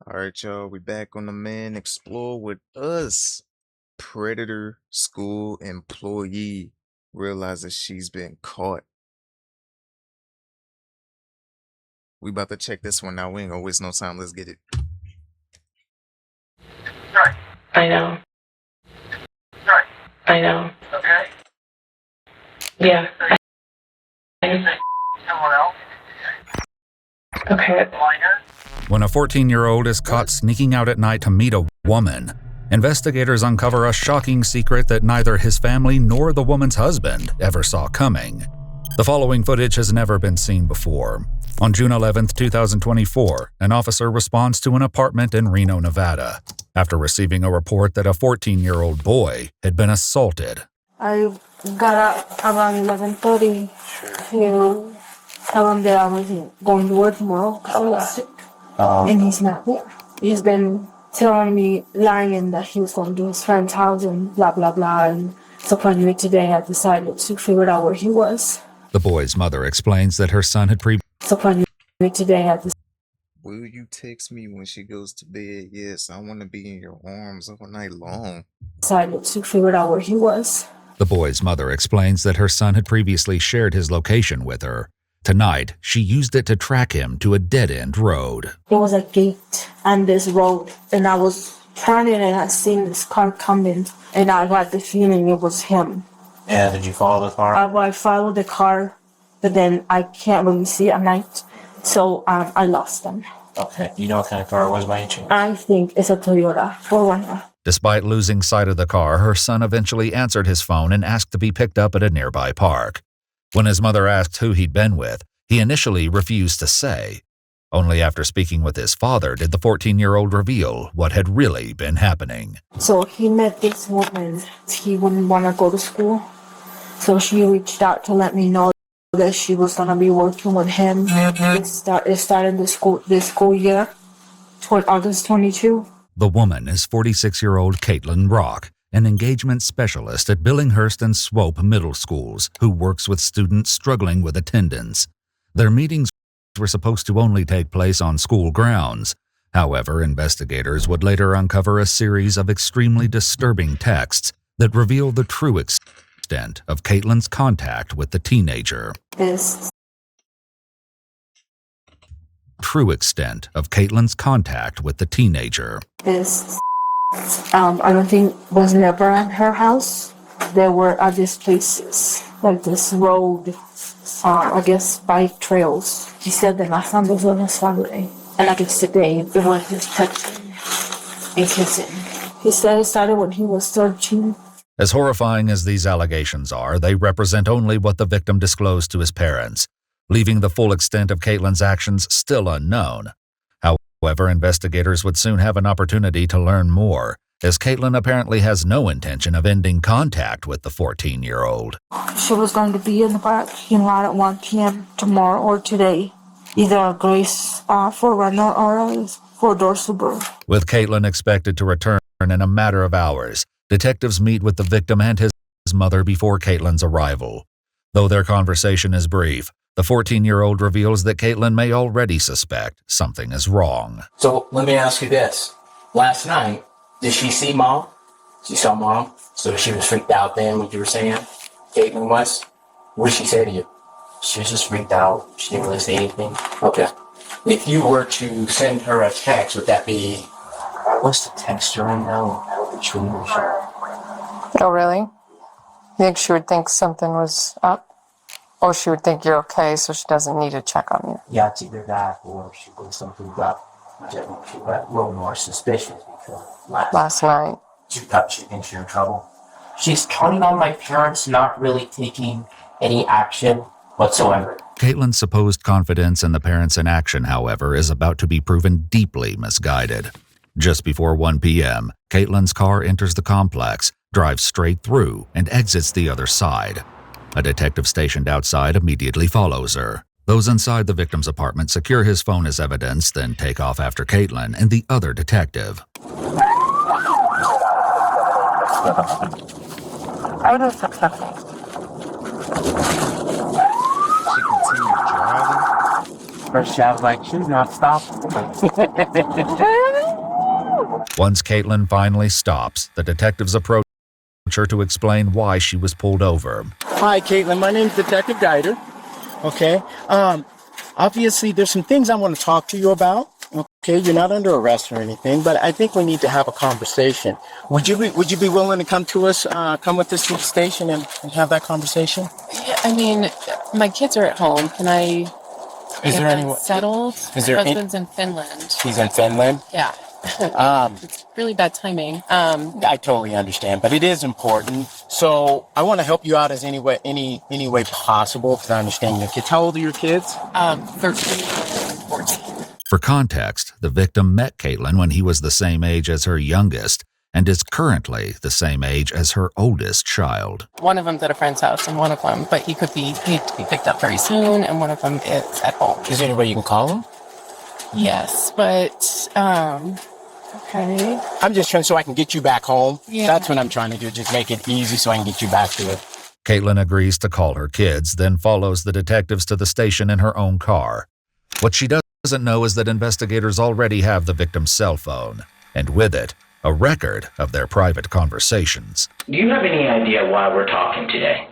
All right, y'all. We back on the Man Explore with us. Predator school employee realizes she's been caught. We about to check this one out. We ain't gonna waste no time. Let's get it. I know. I know. Okay. Yeah. Someone else? Okay. Minor? When a 14-year-old is caught sneaking out at night to meet a woman, investigators uncover a shocking secret that neither his family nor the woman's husband ever saw coming. The following footage has never been seen before. On June 11, 2024, an officer responds to an apartment in Reno, Nevada, after receiving a report that a 14-year-old boy had been assaulted. I got up around 11:30 to tell him that I wasn't going to work tomorrow because I was sick. And he's not there. He's been telling me, lying that he was going to his friend's house and blah, blah, blah. And so finally today I decided to figure out where he was. The boy's mother explains that her son had So finally today I Will you text me when she goes to bed? Yes, I want to be in your arms all night long. decided to figure out where he was. The boy's mother explains that her son had previously shared his location with her. Tonight, she used it to track him to a dead-end road. There was a gate on this road, and I was turning and I seen this car coming, and I got the feeling it was him. Yeah, did you follow the car? I followed the car, but then I can't really see at night, so I lost them. Okay. Do you know what kind of car it was by any chance? I think it's a Toyota 4Runner. Despite losing sight of the car, her son eventually answered his phone and asked to be picked up at a nearby park. When his mother asked who he'd been with, he initially refused to say. Only after speaking with his father did the 14-year-old reveal what had really been happening. So he met this woman. He wouldn't want to go to school, so she reached out to let me know that she was going to be working with him. It started this school year, toward August 22. The woman is 46-year-old Caitlin Rock, an engagement specialist at Billinghurst and Swope Middle Schools who works with students struggling with attendance. Their meetings were supposed to only take place on school grounds. However, investigators would later uncover a series of extremely disturbing texts that reveal the true extent of Caitlin's contact with the teenager. True extent of Caitlin's contact with the teenager. I don't think was never at her house. There were other places, like this road, I guess bike trails. He said that my son was on a Saturday, and I guess today it was just touching and kissing. He said it started when he was 13. As horrifying as these allegations are, they represent only what the victim disclosed to his parents, leaving the full extent of Caitlin's actions still unknown. However, investigators would soon have an opportunity to learn more, as Caitlin apparently has no intention of ending contact with the 14-year-old. She was going to be in the parking lot at 1 p.m. tomorrow or today, either a Grace 4Runner or a 4-door Subaru. With Caitlin expected to return in a matter of hours, detectives meet with the victim and his mother before Caitlin's arrival. Though their conversation is brief, the 14-year-old reveals that Caitlin may already suspect something is wrong. So let me ask you this. Last night, did she see Mom? She saw Mom? So she was freaked out then, what you were saying? Caitlin was? What did she say to you? She was just freaked out. She didn't really say anything. Okay. If you were to send her a text, would that be... What's the texture right now? She wouldn't be sure. Oh, really? You think she would think something was up? Or she would think you're okay, so she doesn't need to check on you? Yeah, it's either that or she thinks something got a little more suspicious because Last night. she thinks you're in trouble. She's counting on my parents not really taking any action whatsoever. Caitlin's supposed confidence in the parents' inaction, however, is about to be proven deeply misguided. Just before 1 p.m., Caitlin's car enters the complex, drives straight through, and exits the other side. A detective stationed outside immediately follows her. Those inside the victim's apartment secure his phone as evidence, then take off after Caitlin and the other detective. I would have said something. She continued driving. first she was like, she's not stopping. Once Caitlin finally stops, the detectives approach her to explain why she was pulled over. Hi, Caitlin. My name's Detective Guider. Okay. Obviously, there's some things I want to talk to you about. Okay, you're not under arrest or anything, but I think we need to have a conversation. Would you be willing to come with us to the station and have that conversation? Yeah, I mean, my kids are at home. Can I Is there any? settled? Is there? Husband's in Finland. He's in Finland. Yeah. It's really bad timing. I totally understand, but it is important. So I want to help you out as any way possible because I understand your kids. How old are your kids? 13 and 14. For context, the victim met Caitlin when he was the same age as her youngest and is currently the same age as her oldest child. One of them's at a friend's house, and one of them, but he'd be picked up very soon, and one of them is at home. Is there any way you can call him? Yes, but okay. I'm just trying so I can get you back home. Yeah. That's what I'm trying to do. Just make it easy so I can get you back to it. Caitlin agrees to call her kids, then follows the detectives to the station in her own car. What she doesn't know is that investigators already have the victim's cell phone, and with it, a record of their private conversations. Do you have any idea why we're talking today?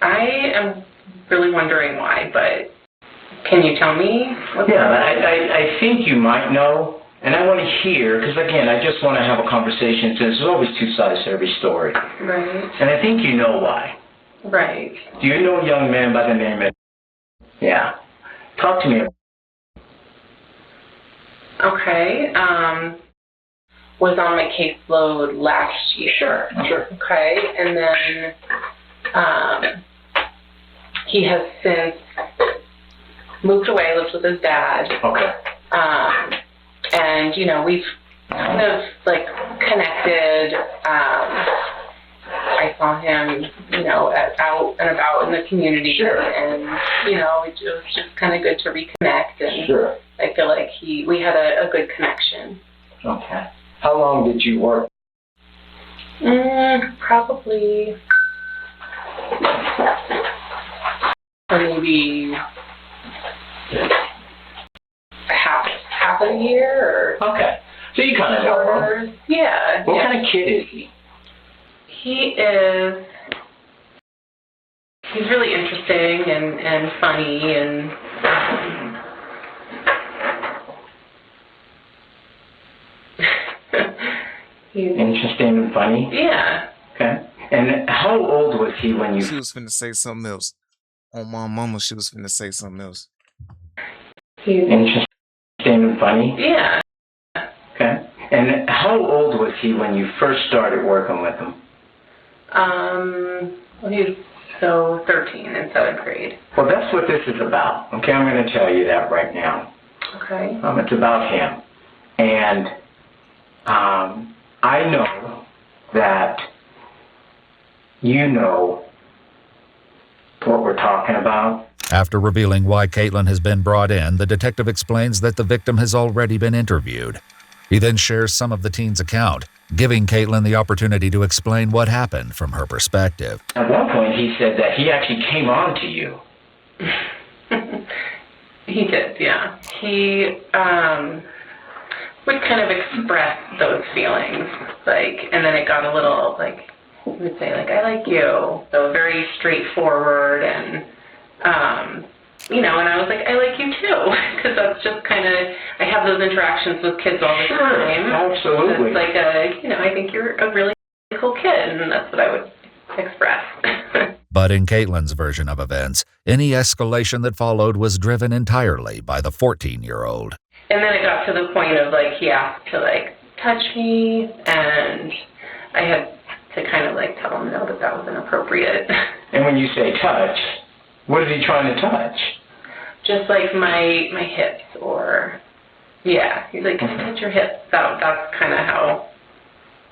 I am really wondering why, but can you tell me? I think you might know, and I want to hear, because again, I just want to have a conversation since there's always two sides to every story. Right. And I think you know why. Right. Do you know a young man by the name of... Yeah. Talk to me. Okay. Was on my caseload last year. Sure. Okay. And then he has since moved away, lives with his dad. Okay. And, you know, we've kind of, like, connected. I saw him, you know, out and about in the community. Sure. And, you know, it was just kind of good to reconnect. And Sure. I feel like we had a good connection. Okay. How long did you work? Probably maybe half a year or Okay. So you kind of know him. quarters. Yeah. What yeah. kind of kid is he? He's really interesting and funny and he's Interesting and funny? yeah. Okay. And how old was he when you... She was finna say something else. On my mama, she was finna say something else. He's Interesting and funny? yeah. Okay. And how old was he when you first started working with him? Well, he's so 13 in 7th grade. Well, that's what this is about. Okay, I'm going to tell you that right now. Okay. It's about him. And I know that you know what we're talking about. After revealing why Caitlin has been brought in, the detective explains that the victim has already been interviewed. He then shares some of the teen's account, giving Caitlin the opportunity to explain what happened from her perspective. At one point, he said that he actually came on to you. He did, yeah. He would kind of express those feelings, like, and then it got a little, like, he would say, like, I like you. So very straightforward and, you know, and I was like, I like you too, because that's just kind of, I have those interactions with kids all the time. Absolutely. It's like I think you're a really cool kid, and that's what I would express. But in Caitlin's version of events, any escalation that followed was driven entirely by the 14-year-old. And then it got to the point of, like, he asked to, like, touch me, and I had to kind of, like, tell him no, that was inappropriate. And when you say touch, what is he trying to touch? Just, like, my hips, or, yeah, he's like, can I touch your hips? That's kind of how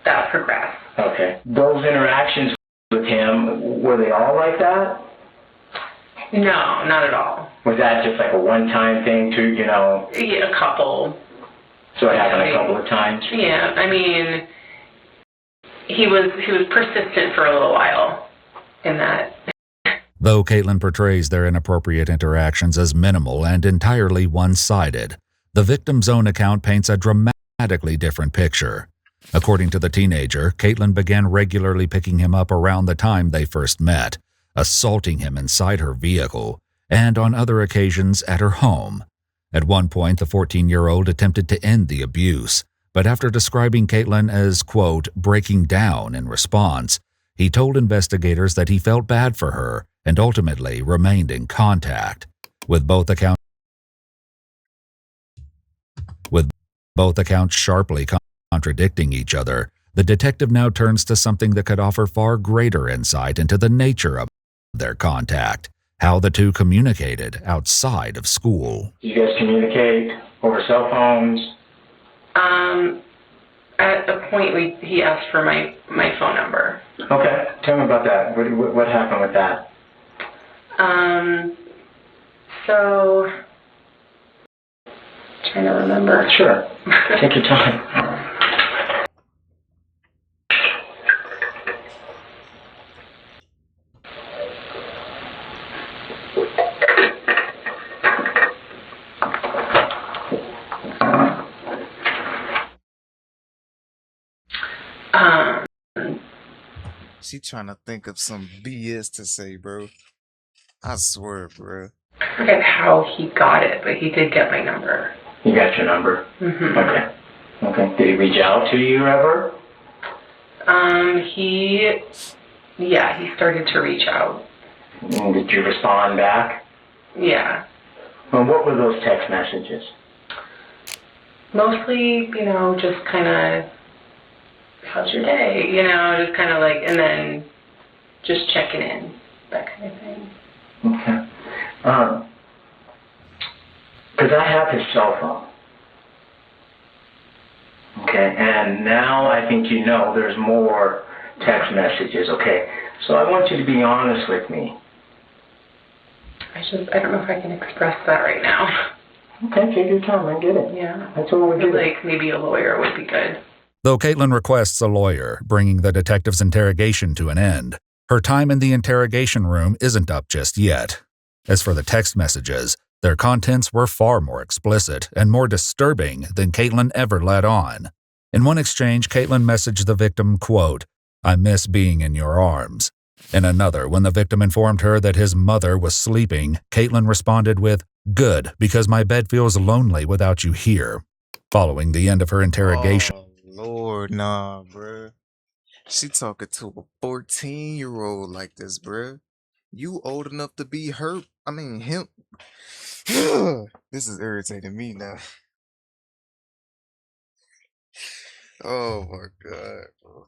that progressed. Okay. Those interactions with him, were they all like that? No, not at all. Was that just like a one-time thing too, you know? Yeah, a couple. So it happened a couple of times? Yeah, I mean, he was persistent for a little while in that. Though Caitlin portrays their inappropriate interactions as minimal and entirely one-sided, the victim's own account paints a dramatically different picture. According to the teenager, Caitlin began regularly picking him up around the time they first met, assaulting him inside her vehicle, and on other occasions at her home. At one point, the 14-year-old attempted to end the abuse, but after describing Caitlin as, quote, breaking down in response, he told investigators that he felt bad for her and ultimately remained in contact. With both accounts sharply contradicting each other, the detective now turns to something that could offer far greater insight into the nature of their contact, how the two communicated outside of school. Do you guys communicate over cell phones? At a point he asked for my phone number. Okay, tell me about that. What happened with that? So, trying to remember. Sure, take your time. She trying to think of some BS to say, bro. I swear, bro. I forget how he got it, but he did get my number. He got your number? Mm-hmm. Okay. Did he reach out to you ever? He started to reach out. And did you respond back? Yeah. Well, what were those text messages? Mostly, just kind of, how's your day? Just kind of like, and then just checking in, that kind of thing. Okay. Because I have his cell phone. Okay, and now I think there's more text messages, okay? So I want you to be honest with me. I don't know if I can express that right now. Okay, take your time, I get it. Yeah. That's all we do. Like, maybe a lawyer would be good. Though Caitlin requests a lawyer, bringing the detective's interrogation to an end, her time in the interrogation room isn't up just yet. As for the text messages, their contents were far more explicit and more disturbing than Caitlin ever let on. In one exchange, Caitlin messaged the victim, quote, "I miss being in your arms." In another, when the victim informed her that his mother was sleeping, Caitlin responded with, "Good, because my bed feels lonely without you here." Following the end of her interrogation, Oh, Lord, nah, bruh. She talking to a 14-year-old like this, bruh. You old enough to be hurt. I mean, him. This is irritating me now. Oh my God, bro.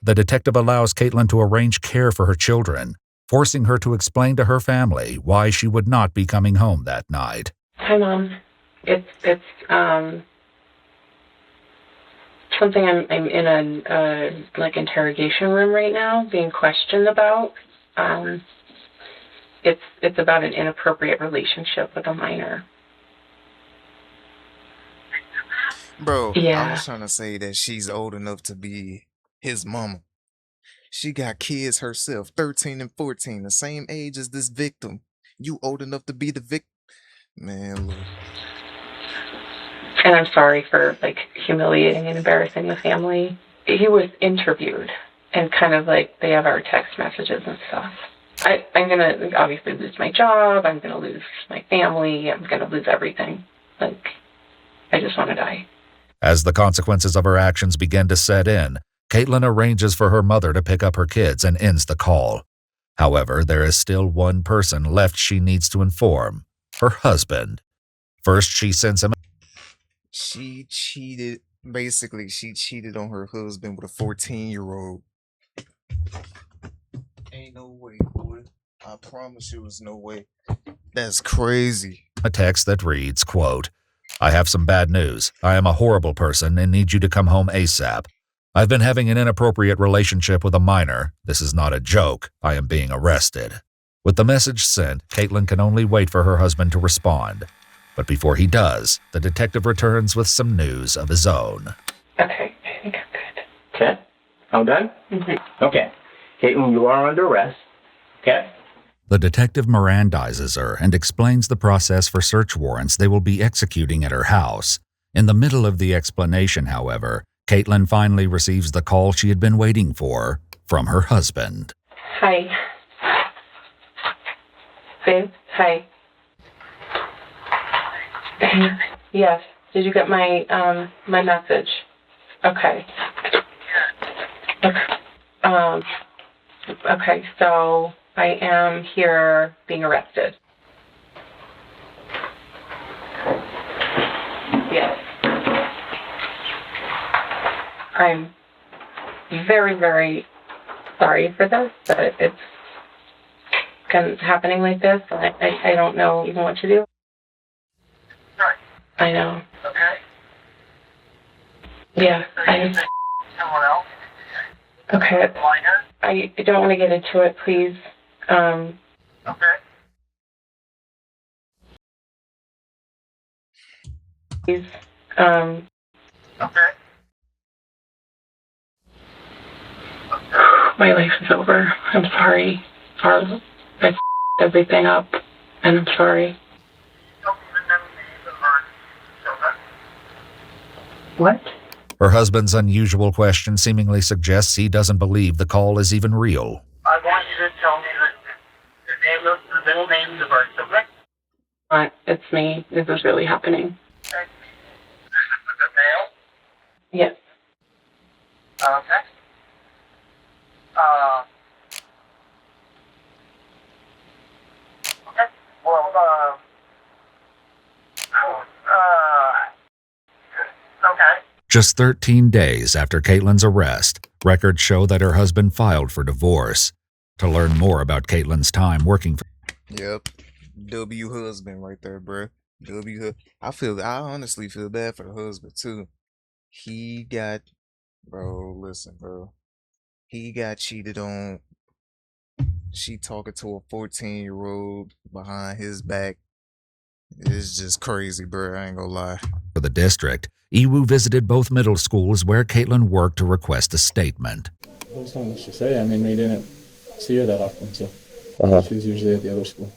the detective allows Caitlin to arrange care for her children, forcing her to explain to her family why she would not be coming home that night. Hi, Mom. It's something I'm in a interrogation room right now, being questioned about. It's about an inappropriate relationship with a minor. Bro, Yeah. I was trying to say that she's old enough to be his mama. She got kids herself, 13 and 14, the same age as this victim. You old enough to be the victim? Man, look. And I'm sorry for humiliating and embarrassing the family. He was interviewed, and kind of they have our text messages and stuff. I'm gonna obviously lose my job. I'm gonna lose my family. I'm gonna lose everything. I just want to die. As the consequences of her actions begin to set in, Caitlin arranges for her mother to pick up her kids and ends the call. However, there is still one person left she needs to inform: her husband. First, she sends him. She cheated. Basically, she cheated on her husband with a 14-year-old. Ain't no way, boy. I promise you there's no way. That's crazy. A text that reads, quote, "I have some bad news. I am a horrible person and need you to come home ASAP. I've been having an inappropriate relationship with a minor. This is not a joke. I am being arrested." With the message sent, Caitlin can only wait for her husband to respond. But before he does, the detective returns with some news of his own. Okay, I think I'm good. Okay, I'm done? Mm-hmm. Okay. Caitlin, you are under arrest. Okay? The detective Mirandizes her and explains the process for search warrants they will be executing at her house. In the middle of the explanation, however, Caitlin finally receives the call she had been waiting for from her husband. Hi. Babe, hi. Yes. Did you get my my message? Okay. Okay, so I am here being arrested. Yes. I'm very, very sorry for this, that it's happening like this. I don't know even what to do. Right. I know. Okay. Yeah. Someone else? Okay. Minor? I don't want to get into it, please. Okay. Please. Okay. My life is over. I'm sorry. I f***ed everything up, and I'm sorry. Don't even know me, but What? Her husband's unusual question seemingly suggests he doesn't believe the call is even real. I want you to tell me the middle names of our subject. It's me. This is really happening. Okay. This is with the male? Yes. Okay. Okay. Well, okay. Just 13 days after Caitlin's arrest, records show that her husband filed for divorce. To learn more about Caitlin's time working for Yep. W husband right there, bruh. I honestly feel bad for the husband too. He got, bro, listen, bro. He got cheated on. She talking to a 14-year-old behind his back. It's just crazy, bro. I ain't gonna lie. the district, Iwu visited both middle schools where Caitlin worked to request a statement. There's not much to say. I mean, we didn't see her that often, so she was usually at the other school.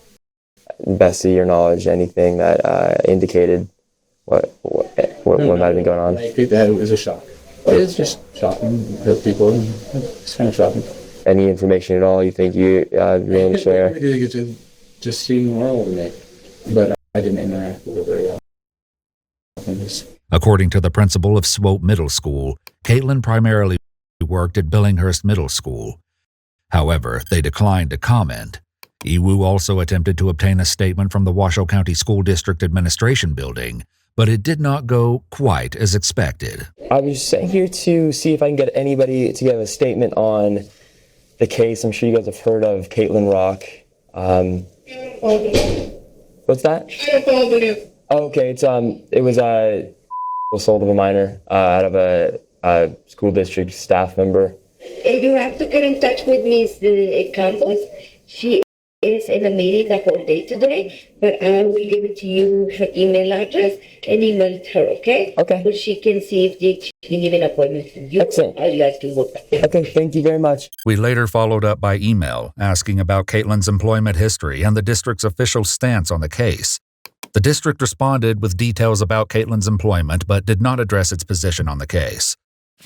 Best of your knowledge, anything that indicated what might have been going on? It was a shock. It's just shocking to people. It's kind of shocking. Any information at all you think you able to share? It just seemed normal to me, but I didn't interact with her very often. According to the principal of Swope Middle School, Caitlin primarily worked at Billinghurst Middle School. However, they declined to comment. Iwu also attempted to obtain a statement from the Washoe County School District Administration Building, but it did not go quite as expected. I was here to see if I can get anybody to give a statement on the case. I'm sure you guys have heard of Caitlin Rock. What's that? Oh, okay, it was assault of a minor out of a school district staff member. You have to get in touch with Ms. Campos. She is in a meeting the whole day today, but I will give it to you her email address and email it her, okay? Okay. So she can see if she can give an appointment for you. Excellent. I'd like to work. Okay, thank you very much. We later followed up by email asking about Caitlin's employment history and the district's official stance on the case. The district responded with details about Caitlin's employment but did not address its position on the case.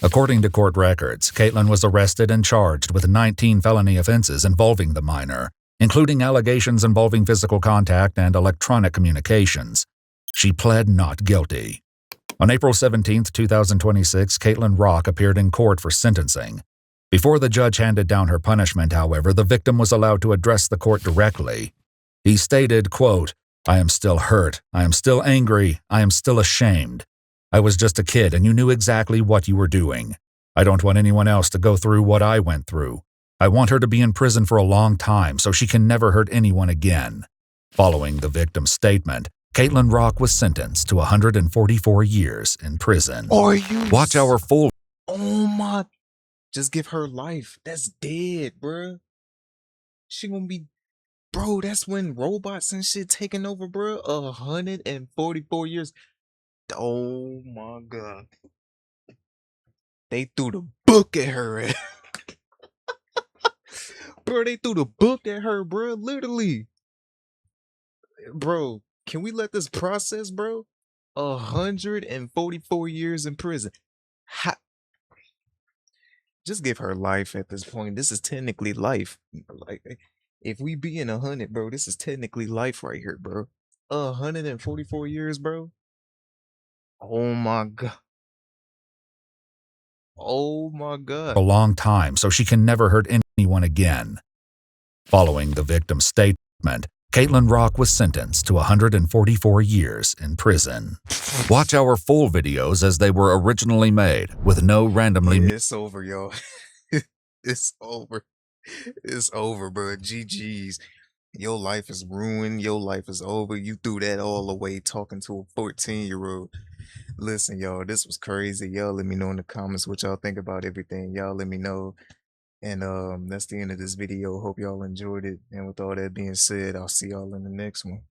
According to court records, Caitlin was arrested and charged with 19 felony offenses involving the minor, including allegations involving physical contact and electronic communications. She pled not guilty. On April 17, 2026, Caitlin Rock appeared in court for sentencing. Before the judge handed down her punishment, however, the victim was allowed to address the court directly. He stated, quote, "I am still hurt. I am still angry. I am still ashamed. I was just a kid and you knew exactly what you were doing. I don't want anyone else to go through what I went through. I want her to be in prison for a long time so she can never hurt anyone again." Following the victim's statement, Caitlin Rock was sentenced to 144 years in prison. Are you? Watch our full... Oh my. Just give her life. That's dead, bruh. She gonna be. Bro, that's when robots and shit taking over, bro. 144 years. Oh my god. They threw the book at her. Bro, they threw the book at her, bro. Literally. Bro, can we let this process, bro? 144 years in prison. Ha- Just give her life at this point. This is technically life. Like, if we be in 100, bro, this is technically life right here, bro. 144 years, bro. Oh my god. Oh my god. a long time so she can never hurt anyone again. Following the victim's statement, Caitlin Rock was sentenced to 144 years in prison. Watch our full videos as they were originally made, with no randomly... Yeah, it's over, yo. It's over. It's over, bro. GG's. Your life is ruined. Your life is over. You threw that all away talking to a 14-year-old. Listen, y'all, this was crazy. Y'all let me know in the comments what y'all think about everything. Y'all let me know. And that's the end of this video. Hope y'all enjoyed it. And with all that being said, I'll see y'all in the next one.